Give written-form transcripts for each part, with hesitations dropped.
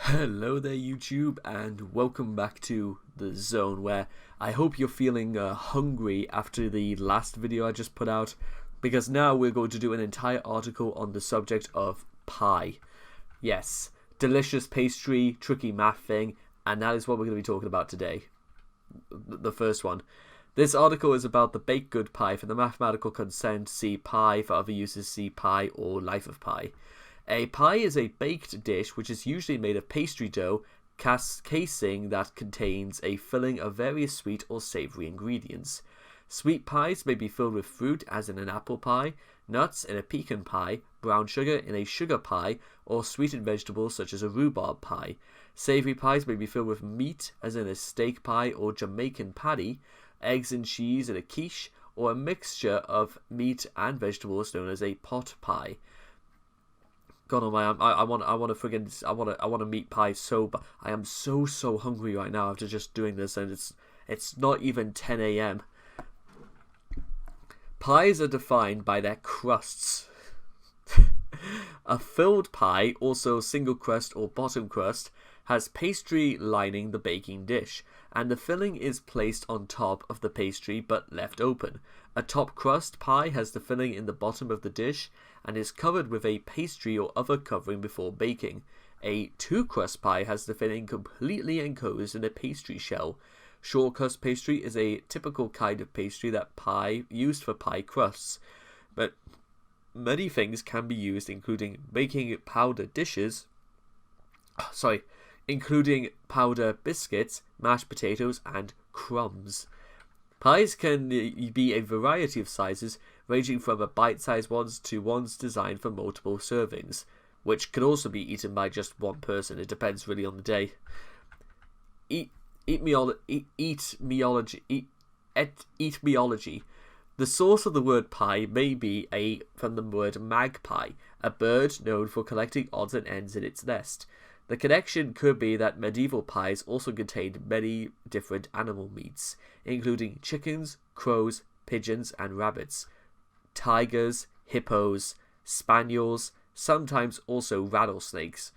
Hello there YouTube, and welcome back to The Zone, where I hope you're feeling hungry after the last video I just put out, because now we're going to do an entire article on the subject of pie. Yes, delicious pastry, tricky math thing, and that is what we're going to be talking about today. The first one. This article is about the baked good pie. For the mathematical consent, see pie. For other uses, see pie or life of pie. A pie is a baked dish which is usually made of pastry dough casing that contains a filling of various sweet or savory ingredients. Sweet pies may be filled with fruit, as in an apple pie, nuts in a pecan pie, brown sugar in a sugar pie, or sweetened vegetables such as a rhubarb pie. Savory pies may be filled with meat, as in a steak pie or Jamaican patty, eggs and cheese in a quiche, or a mixture of meat and vegetables known as a pot pie. God almighty, I want a meat pie but I am so hungry right now after just doing this, and it's not even 10 a.m. Pies are defined by their crusts. A filled pie, also single crust or bottom crust, has pastry lining the baking dish, and the filling is placed on top of the pastry but left open. A top crust pie has the filling in the bottom of the dish and is covered with a pastry or other covering before baking. A two-crust pie has the filling completely enclosed in a pastry shell. Short crust pastry is a typical kind of pastry that pie used for pie crusts, but many things can be used, including baking powder including powder biscuits, mashed potatoes, and crumbs. Pies can be a variety of sizes, ranging from a bite-sized ones to ones designed for multiple servings, which can also be eaten by just one person. It depends really on the day. Etymology. The source of the word pie may be from the word magpie, a bird known for collecting odds and ends in its nest. The connection could be that medieval pies also contained many different animal meats, including chickens, crows, pigeons, and rabbits, tigers, hippos, spaniels, sometimes also rattlesnakes.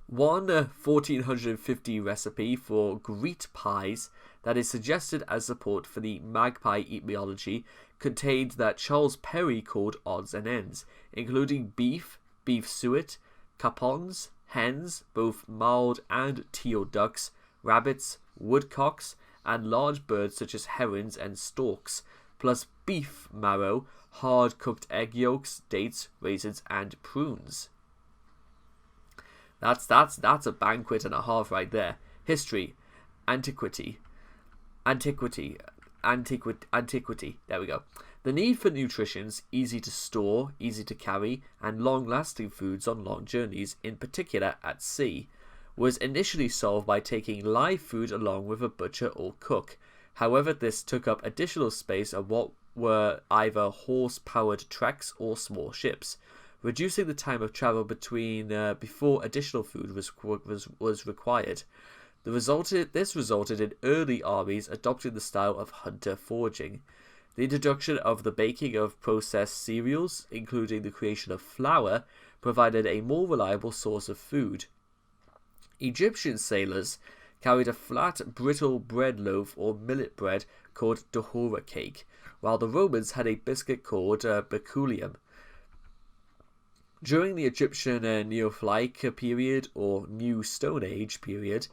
One 1450 recipe for Grete pies that is suggested as support for the magpie etymology contained that Charles Perry called odds and ends, including beef suet, capons, hens, both mild and teal ducks, rabbits, woodcocks, and large birds such as herons and storks, plus beef marrow, hard cooked egg yolks, dates, raisins, and prunes. That's a banquet and a half right there. History, antiquity. There we go. The need for nutritions, easy to store, easy to carry, and long-lasting foods on long journeys, in particular at sea, was initially solved by taking live food along with a butcher or cook. However, this took up additional space on what were either horse-powered treks or small ships, reducing the time of travel before additional food was required. This resulted in early armies adopting the style of hunter foraging. The introduction of the baking of processed cereals, including the creation of flour, provided a more reliable source of food. Egyptian sailors carried a flat, brittle bread loaf or millet bread called dohora cake, while the Romans had a biscuit called baculium. During the Egyptian Neolithic period or New Stone Age period,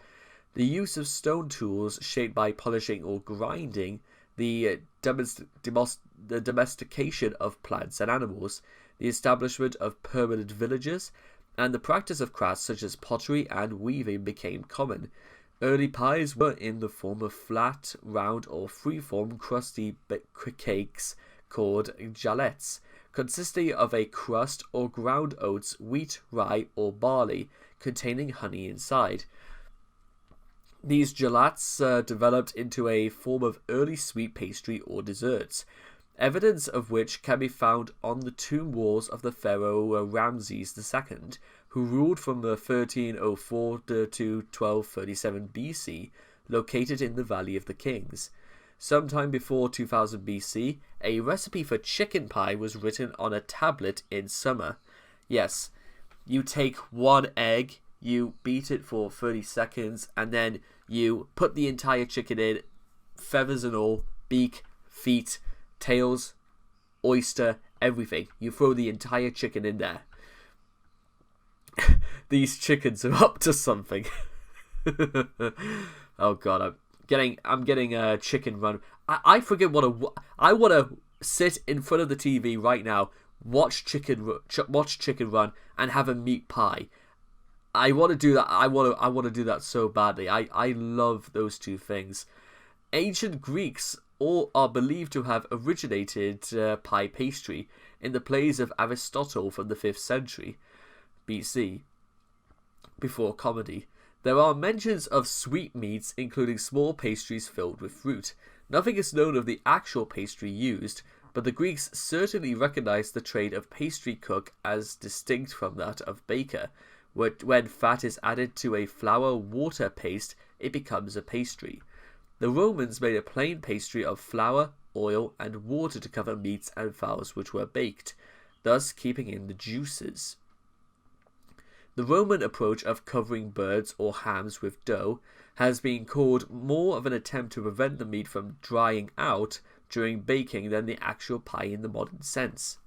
the use of stone tools shaped by polishing or grinding, the domestication of plants and animals, the establishment of permanent villages, and the practice of crafts such as pottery and weaving became common. Early pies were in the form of flat, round, or free-form crusty cakes called galettes, consisting of a crust or ground oats, wheat, rye, or barley, containing honey inside. These galettes developed into a form of early sweet pastry or desserts, evidence of which can be found on the tomb walls of the pharaoh Ramses II, who ruled from 1304 to 1237 BC, located in the Valley of the Kings. Sometime before 2000 BC, a recipe for chicken pie was written on a tablet in summer. Yes, you take one egg, you beat it for 30 seconds, and then you put the entire chicken in, feathers and all, beak, feet, tails, oyster, everything. You throw the entire chicken in there. These chickens are up to something. Oh god, I'm getting a chicken run. I forget I want to sit in front of the TV right now, watch chicken run, and have a meat pie. I want to do that. I want to do that so badly. I love those two things. Ancient Greeks all are believed to have originated pie pastry in the plays of Aristotle from the 5th century BC, before comedy. There are mentions of sweetmeats, including small pastries filled with fruit. Nothing is known of the actual pastry used, but the Greeks certainly recognized the trade of pastry cook as distinct from that of baker. When fat is added to a flour-water paste, it becomes a pastry. The Romans made a plain pastry of flour, oil, and water to cover meats and fowls which were baked, thus keeping in the juices. The Roman approach of covering birds or hams with dough has been called more of an attempt to prevent the meat from drying out during baking than the actual pie in the modern sense.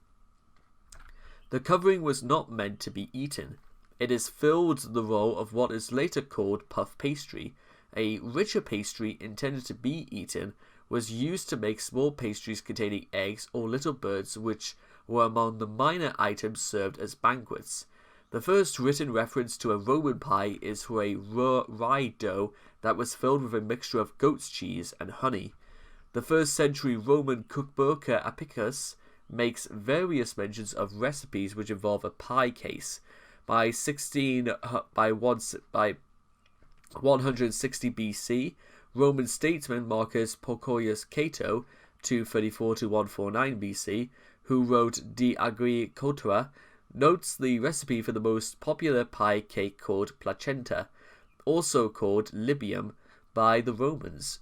The covering was not meant to be eaten. It has filled the role of what is later called puff pastry. A richer pastry intended to be eaten was used to make small pastries containing eggs or little birds, which were among the minor items served as banquets. The first written reference to a Roman pie is for a rye dough that was filled with a mixture of goat's cheese and honey. The 1st century Roman cookbook Apicius makes various mentions of recipes which involve a pie case. By 160 BC, Roman statesman Marcus Porcius Cato, 234 to 149 BC, who wrote De Agricultura, notes the recipe for the most popular pie cake called placenta, also called Libium by the Romans.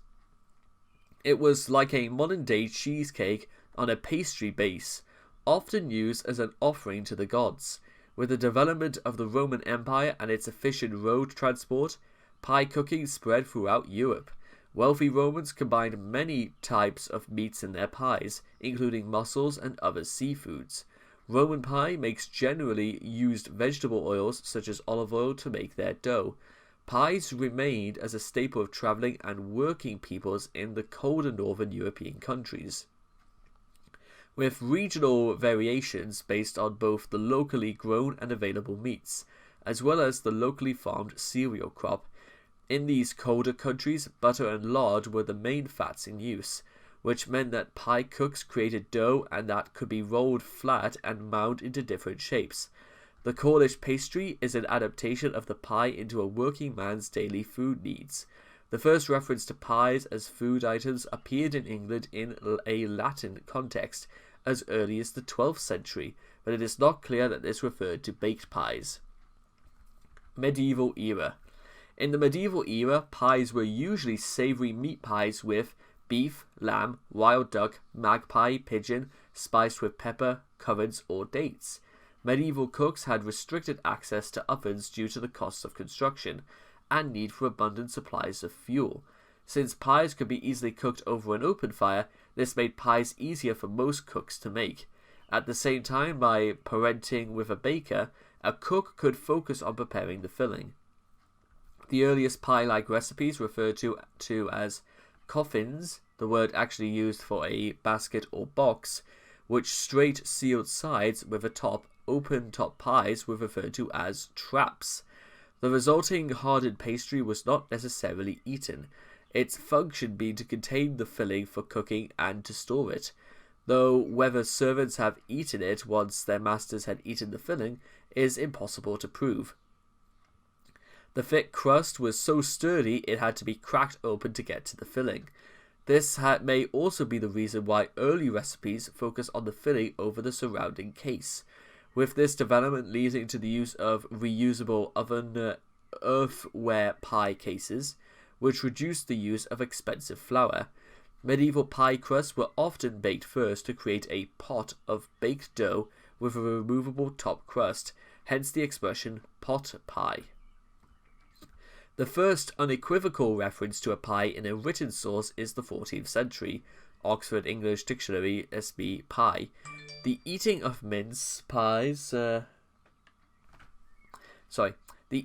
It was like a modern-day cheesecake on a pastry base, often used as an offering to the gods. With the development of the Roman Empire and its efficient road transport, pie cooking spread throughout Europe. Wealthy Romans combined many types of meats in their pies, including mussels and other seafoods. Roman pie makes generally used vegetable oils such as olive oil to make their dough. Pies remained as a staple of travelling and working peoples in the colder northern European countries, with regional variations based on both the locally grown and available meats, as well as the locally farmed cereal crop. In these colder countries, butter and lard were the main fats in use, which meant that pie cooks created dough and that could be rolled flat and mound into different shapes. The Cornish pastry is an adaptation of the pie into a working man's daily food needs. The first reference to pies as food items appeared in England in a Latin context as early as the 12th century, but it is not clear that this referred to baked pies. Medieval era. In the medieval era, pies were usually savoury meat pies with beef, lamb, wild duck, magpie, pigeon, spiced with pepper, currants, or dates. Medieval cooks had restricted access to ovens due to the cost of construction and need for abundant supplies of fuel. Since pies could be easily cooked over an open fire, this made pies easier for most cooks to make. At the same time, by parenting with a baker, a cook could focus on preparing the filling. The earliest pie-like recipes referred to as coffins, the word actually used for a basket or box, which straight sealed sides with a top, open top pies were referred to as traps. The resulting hardened pastry was not necessarily eaten, its function being to contain the filling for cooking and to store it, though whether servants have eaten it once their masters had eaten the filling is impossible to prove. The thick crust was so sturdy it had to be cracked open to get to the filling. This may also be the reason why early recipes focus on the filling over the surrounding case, with this development leading to the use of reusable earthenware pie cases, which reduced the use of expensive flour. Medieval pie crusts were often baked first to create a pot of baked dough with a removable top crust, hence the expression pot pie. The first unequivocal reference to a pie in a written source is the 14th century, Oxford English Dictionary, SB pie. The eating of mince pies... The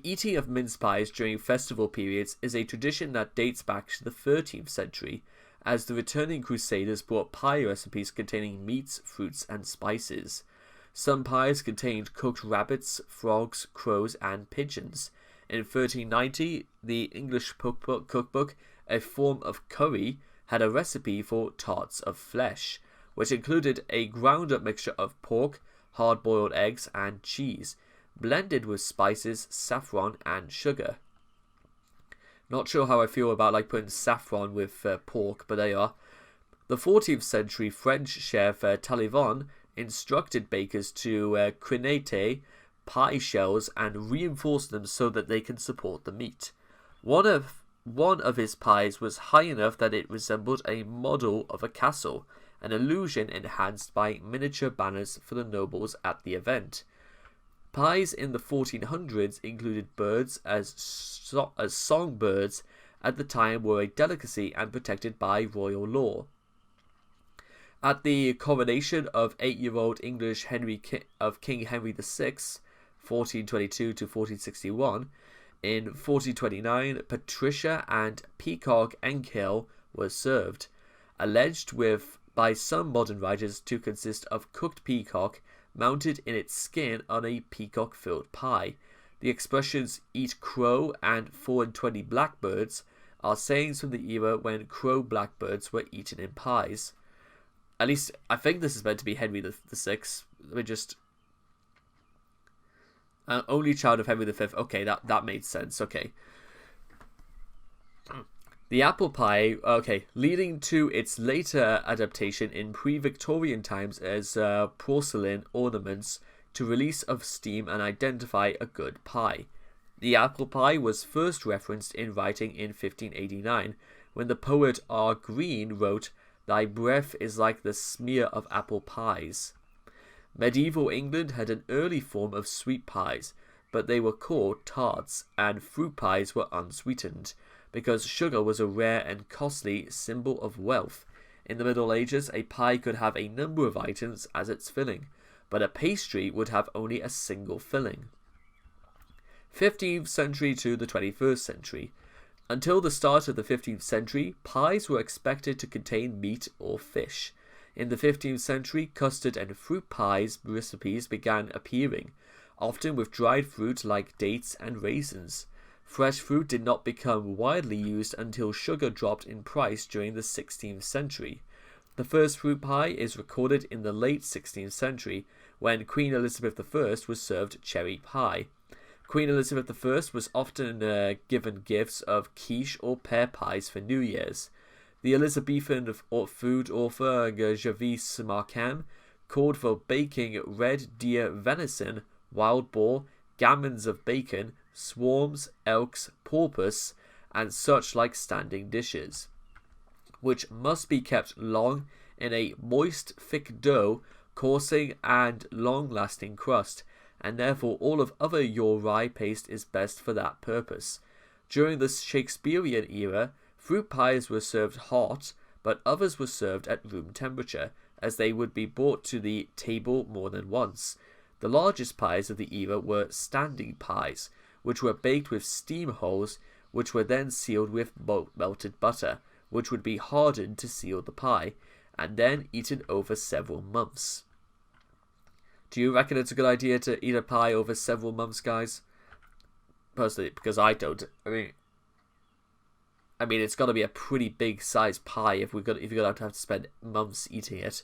eating of mince pies during festival periods is a tradition that dates back to the 13th century, as the returning Crusaders brought pie recipes containing meats, fruits, and spices. Some pies contained cooked rabbits, frogs, crows, and pigeons. In 1390, the English cookbook, A Form of Curry, had a recipe for tarts of flesh, which included a ground-up mixture of pork, hard-boiled eggs, and cheese, blended with spices, saffron, and sugar. Not sure how I feel about putting saffron with pork, but there you are. The 14th century French chef Taillevent instructed bakers to crenate pie shells and reinforce them so that they can support the meat. One of his pies was high enough that it resembled a model of a castle, an illusion enhanced by miniature banners for the nobles at the event. Pies in the 1400s included birds as songbirds at the time were a delicacy and protected by royal law. At the coronation of 8-year-old English King Henry VI, 1422 to 1461, in 1429, patricia and peacock enkele were served, alleged by some modern writers to consist of cooked peacock mounted in its skin on a peacock-filled pie. The expressions "eat crow" and "4 and 20 blackbirds" are sayings from the era when crow blackbirds were eaten in pies. At least, I think this is meant to be Henry VI. Let me just... only child of Henry V. Okay, that made sense. Okay. The apple pie, leading to its later adaptation in pre-Victorian times as porcelain ornaments to release of steam and identify a good pie. The apple pie was first referenced in writing in 1589, when the poet R. Green wrote, "Thy breath is like the smear of apple pies." Medieval England had an early form of sweet pies, but they were called tarts, and fruit pies were unsweetened, because sugar was a rare and costly symbol of wealth. In the Middle Ages, a pie could have a number of items as its filling, but a pastry would have only a single filling. 15th century to the 21st century. Until the start of the 15th century, pies were expected to contain meat or fish. In the 15th century, custard and fruit pies recipes began appearing, often with dried fruit like dates and raisins. Fresh fruit did not become widely used until sugar dropped in price during the 16th century. The first fruit pie is recorded in the late 16th century, when Queen Elizabeth I was served cherry pie. Queen Elizabeth I was often given gifts of quiche or pear pies for New Year's. The Elizabethan food author Gervase Markham called for baking red deer venison, wild boar, gammons of bacon, swarms, elks, porpoise, and such like standing dishes, which must be kept long in a moist, thick dough, coursing and long-lasting crust, and therefore all of other your rye paste is best for that purpose. During the Shakespearean era, fruit pies were served hot, but others were served at room temperature, as they would be brought to the table more than once. The largest pies of the era were standing pies, which were baked with steam holes, which were then sealed with melted butter, which would be hardened to seal the pie, and then eaten over several months. Do you reckon it's a good idea to eat a pie over several months, guys? Personally, because I don't. I mean, it's got to be a pretty big size pie if you're going to have to spend months eating it.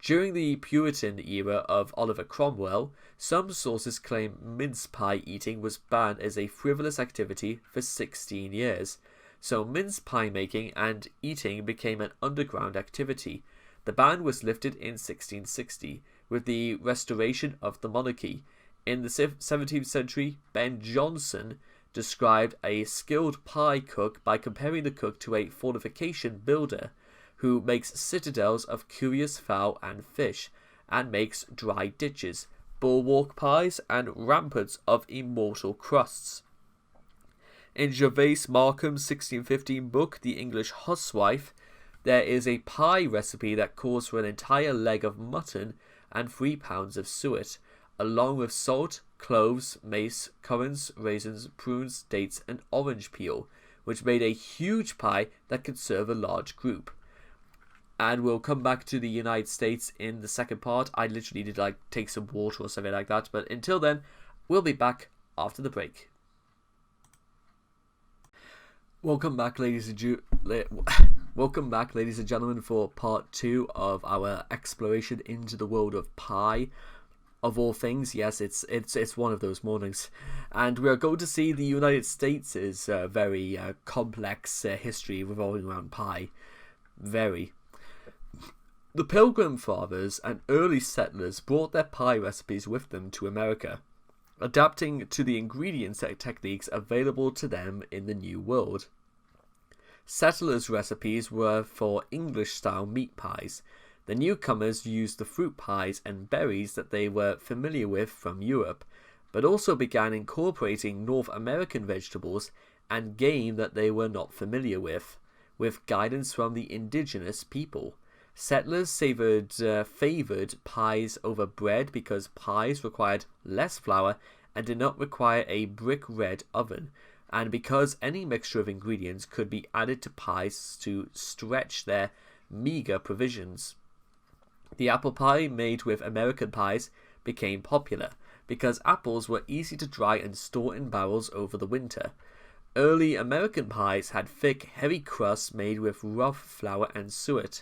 During the Puritan era of Oliver Cromwell, some sources claim mince pie eating was banned as a frivolous activity for 16 years. So mince pie making and eating became an underground activity. The ban was lifted in 1660 with the restoration of the monarchy. In the 17th century, Ben Jonson described a skilled pie cook by comparing the cook to a fortification builder who makes citadels of curious fowl and fish, and makes dry ditches, bulwark pies, and ramparts of immortal crusts. In Gervais Markham's 1615 book, The English Huswife, there is a pie recipe that calls for an entire leg of mutton and 3 pounds of suet, along with salt, cloves, mace, currants, raisins, prunes, dates, and orange peel, which made a huge pie that could serve a large group. And we'll come back to the United States in the second part. I literally need to take some water or something like that, but until then, we'll be back after the break. Welcome back, ladies and gentlemen, for part 2 of our exploration into the world of pie. Of all things, yes, it's one of those mornings, and we are going to see the United States' very complex history revolving around pie. Very. The Pilgrim Fathers and early settlers brought their pie recipes with them to America, adapting to the ingredients and techniques available to them in the New World. Settlers' recipes were for English-style meat pies. The newcomers used the fruit pies and berries that they were familiar with from Europe, but also began incorporating North American vegetables and game that they were not familiar with guidance from the indigenous people. Settlers favoured pies over bread because pies required less flour and did not require a brick-red oven, and because any mixture of ingredients could be added to pies to stretch their meagre provisions. The apple pie made with American pies became popular because apples were easy to dry and store in barrels over the winter. Early American pies had thick, heavy crusts made with rough flour and suet.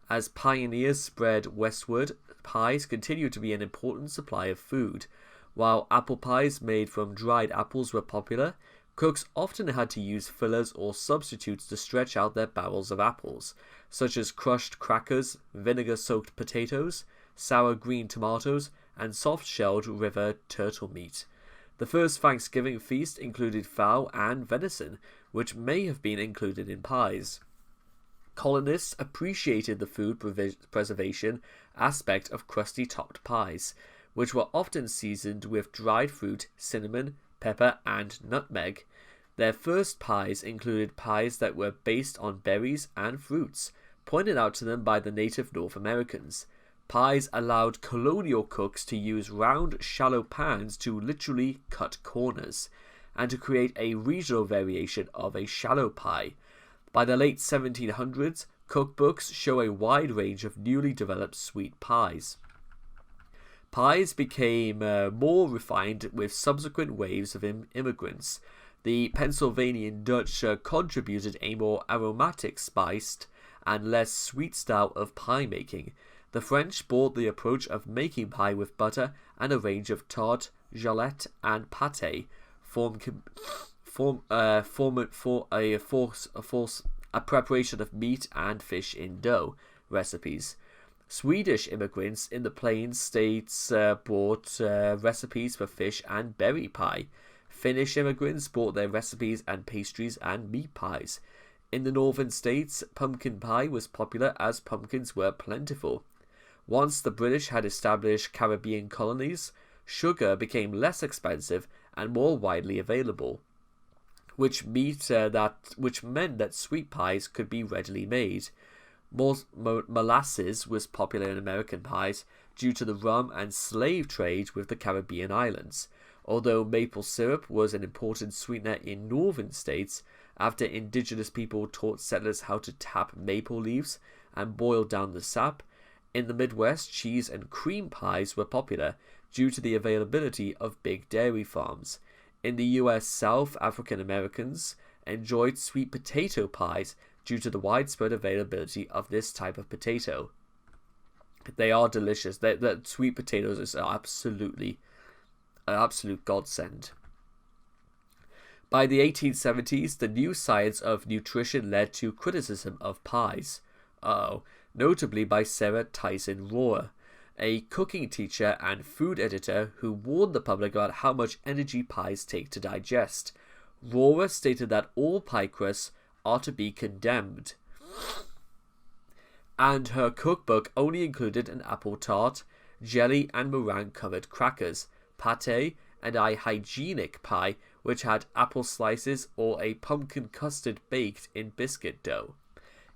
As pioneers spread westward, pies continued to be an important supply of food. While apple pies made from dried apples were popular, cooks often had to use fillers or substitutes to stretch out their barrels of apples, such as crushed crackers, vinegar-soaked potatoes, sour green tomatoes, and soft-shelled river turtle meat. The first Thanksgiving feast included fowl and venison, which may have been included in pies. Colonists appreciated the food preservation aspect of crusty-topped pies, which were often seasoned with dried fruit, cinnamon, pepper, and nutmeg. Their first pies included pies that were based on berries and fruits, pointed out to them by the native North Americans. Pies allowed colonial cooks to use round, shallow pans to literally cut corners, and to create a regional variation of a shallow pie. By the late 1700s, cookbooks show a wide range of newly developed sweet pies. Pies became more refined with subsequent waves of immigrants. The Pennsylvanian Dutch contributed a more aromatic, spiced, and less sweet style of pie making. The French brought the approach of making pie with butter and a range of tart, galette, and pâté, a preparation of meat and fish in dough recipes. Swedish immigrants in the Plains states brought recipes for fish and berry pie. Finnish immigrants brought their recipes and pastries and meat pies. In the northern states, pumpkin pie was popular as pumpkins were plentiful. Once the British had established Caribbean colonies, sugar became less expensive and more widely available, which meant that sweet pies could be readily made. Molasses was popular in American pies due to the rum and slave trade with the Caribbean islands, although maple syrup was an important sweetener in northern states after indigenous people taught settlers how to tap maple leaves and boil down the sap. In the Midwest, cheese and cream pies were popular due to the availability of big dairy farms. In the U.S. South, African Americans enjoyed sweet potato pies due to the widespread availability of this type of potato. They are delicious. The sweet potatoes is absolutely an absolute godsend. By the 1870s, the new science of nutrition led to criticism of pies. Notably by Sarah Tyson Rohrer, a cooking teacher and food editor who warned the public about how much energy pies take to digest. Rohrer stated that all pie crusts are to be condemned, and her cookbook only included an apple tart, jelly and meringue-covered crackers. Pâté and a hygienic pie which had apple slices or a pumpkin custard baked in biscuit dough.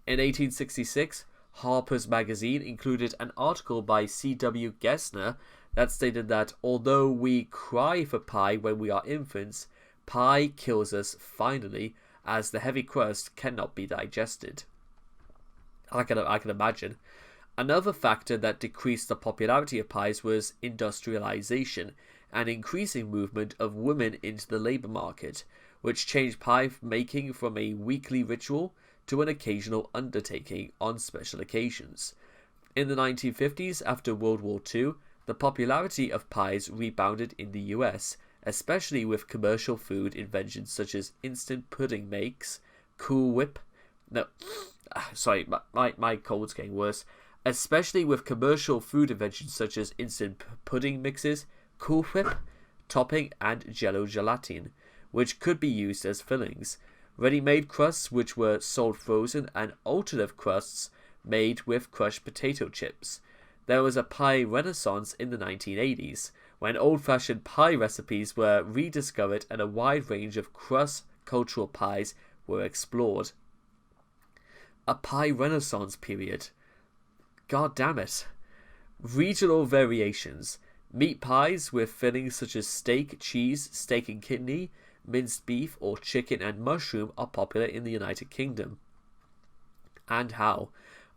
In 1866, Harper's Magazine included an article by C.W. Gessner that stated that although we cry for pie when we are infants, pie kills us finally, as the heavy crust cannot be digested. I can imagine. Another factor that decreased the popularity of pies was industrialization, an increasing movement of women into the labor market, which changed pie making from a weekly ritual to an occasional undertaking on special occasions. In the 1950s, after World War II, the popularity of pies rebounded in the US, especially with commercial food inventions such as instant pudding makes, Cool Whip. No, sorry, my cold's getting worse. Especially with commercial food inventions such as instant pudding mixes, Cool Whip, topping, and Jello gelatin, which could be used as fillings. Ready-made crusts, which were sold frozen, and alternative crusts made with crushed potato chips. There was a pie renaissance in the 1980s, when old-fashioned pie recipes were rediscovered and a wide range of cross-cultural pies were explored. A pie renaissance period. God damn it. Regional variations. Meat pies with fillings such as steak, cheese, steak and kidney, minced beef, or chicken and mushroom are popular in the United Kingdom. And how?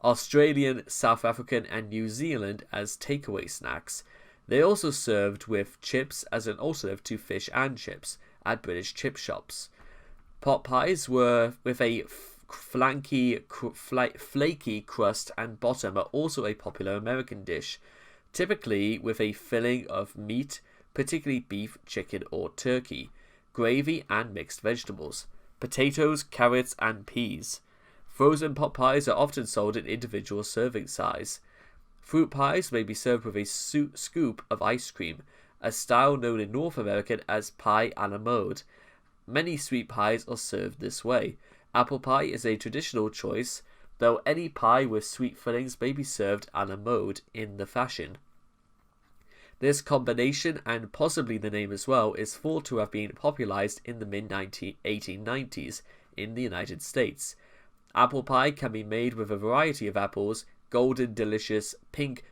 Australian, South African, and New Zealand as takeaway snacks. They also served with chips as an alternative to fish and chips at British chip shops. Pot pies were with a flaky crust and bottom are also a popular American dish, typically with a filling of meat, particularly beef, chicken, or turkey, gravy, and mixed vegetables, potatoes, carrots, and peas. Frozen pot pies are often sold in individual serving size. Fruit pies may be served with a scoop of ice cream, a style known in North America as pie a la mode. Many sweet pies are served this way. Apple pie is a traditional choice, though any pie with sweet fillings may be served a la mode in the fashion. This combination, and possibly the name as well, is thought to have been popularized in the mid-1890s in the United States. Apple pie can be made with a variety of apples. Golden Delicious, Pink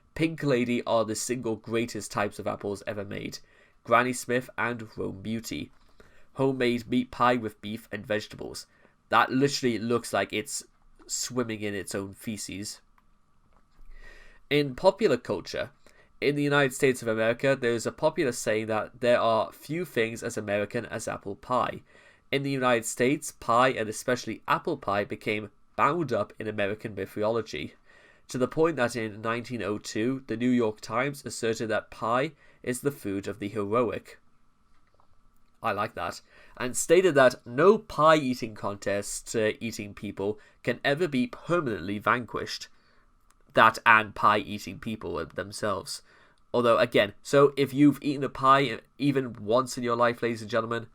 Lady are the single greatest types of apples ever made. Granny Smith and Rome Beauty. Homemade meat pie with beef and vegetables. That literally looks like it's swimming in its own feces. In popular culture, in the United States of America, there is a popular saying that there are few things as American as apple pie. In the United States, pie, and especially apple pie, became bound up in American mythology, to the point that in 1902, the New York Times asserted that pie is the food of the heroic. I like that. And stated that no pie-eating contest eating people can ever be permanently vanquished. That and pie-eating people themselves. Although, again, so if you've eaten a pie even once in your life, ladies and gentlemen,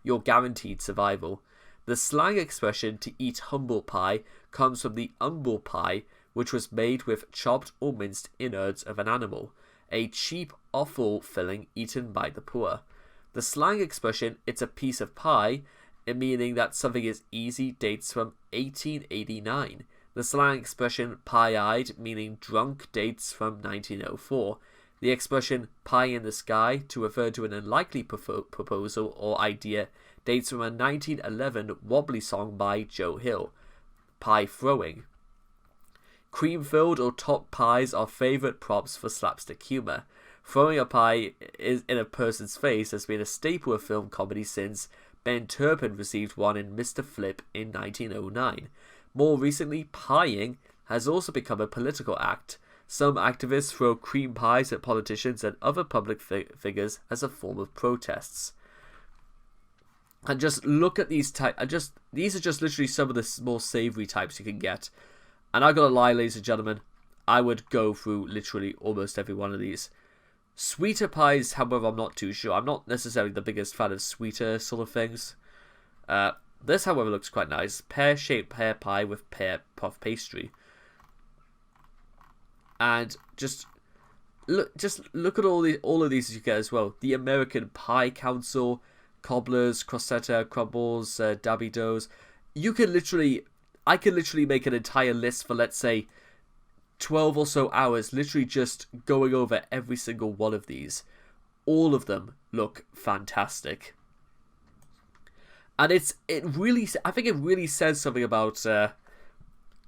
you're guaranteed survival. The slang expression to eat humble pie comes from the humble pie, which was made with chopped or minced innards of an animal, a cheap offal filling eaten by the poor. The slang expression, it's a piece of pie, meaning that something is easy, dates from 1889. The slang expression pie-eyed, meaning drunk, dates from 1904. The expression pie in the sky, to refer to an unlikely proposal or idea, dates from a 1911 wobbly song by Joe Hill. Pie throwing. Cream-filled or topped pies are favourite props for slapstick humour. Throwing a pie in a person's face has been a staple of film comedy since Ben Turpin received one in Mr. Flip in 1909. More recently, pieing has also become a political act. Some activists throw cream pies at politicians and other public figures as a form of protests. And just look at these these are just literally some of the more savoury types you can get. And I gotta lie, ladies and gentlemen, I would go through literally almost every one of these. Sweeter pies, however, I'm not too sure. I'm not necessarily the biggest fan of sweeter sort of things. This, however, looks quite nice. Pear-shaped pear pie with pear puff pastry. And just look at all of these you get as well. The American Pie Council, cobblers, crostetta, crumbles, dabby doughs. You can literally, I can literally make an entire list for, let's say, 12 or so hours, literally just going over every single one of these. All of them look fantastic. And I think it really says something about,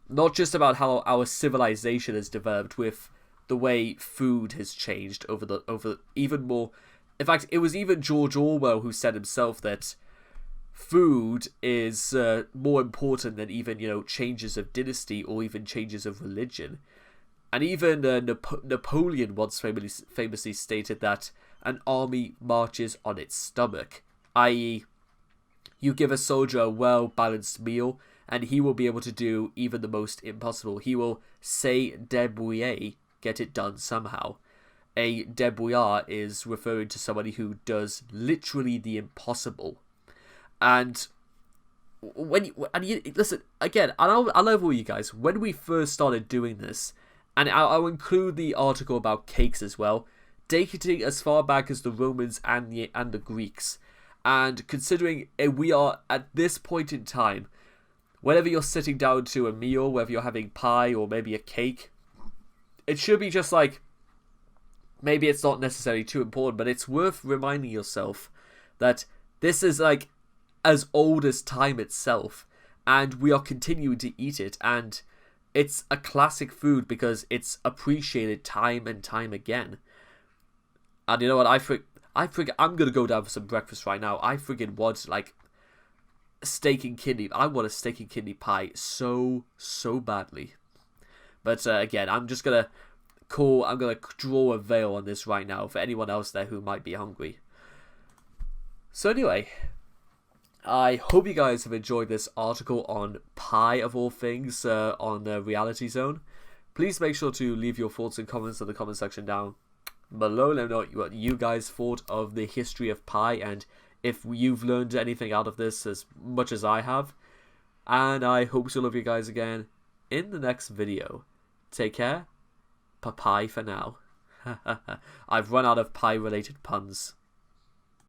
not just about how our civilization has developed with the way food has changed over even more. In fact, it was even George Orwell who said himself that food is more important than even, changes of dynasty or even changes of religion. And even Napoleon once famously stated that an army marches on its stomach, i.e., you give a soldier a well-balanced meal, and he will be able to do even the most impossible. He will se débrouiller, get it done somehow. A débrouillard is referring to somebody who does literally the impossible. And listen again, I'll level you guys. When we first started doing this, and I'll include the article about cakes as well, dating as far back as the Romans and the Greeks, and considering we are at this point in time, whenever you're sitting down to a meal, whether you're having pie or maybe a cake, it should be just like, maybe it's not necessarily too important, but it's worth reminding yourself that this is like as old as time itself, and we are continuing to eat it, and it's a classic food because it's appreciated time and time again. And you know what, I'm gonna go down for some breakfast right now. I friggin' want like steak and kidney. I want a steak and kidney pie so badly. But again, I'm gonna draw a veil on this right now for anyone else there who might be hungry. So anyway, I hope you guys have enjoyed this article on pie of all things on Reality Zone. Please make sure to leave your thoughts and comments in the comment section down below. Let me know what you guys thought of the history of pie, and if you've learned anything out of this as much as I have. And I hope to love you guys again in the next video. Take care. Bye-bye for now. I've run out of pie-related puns.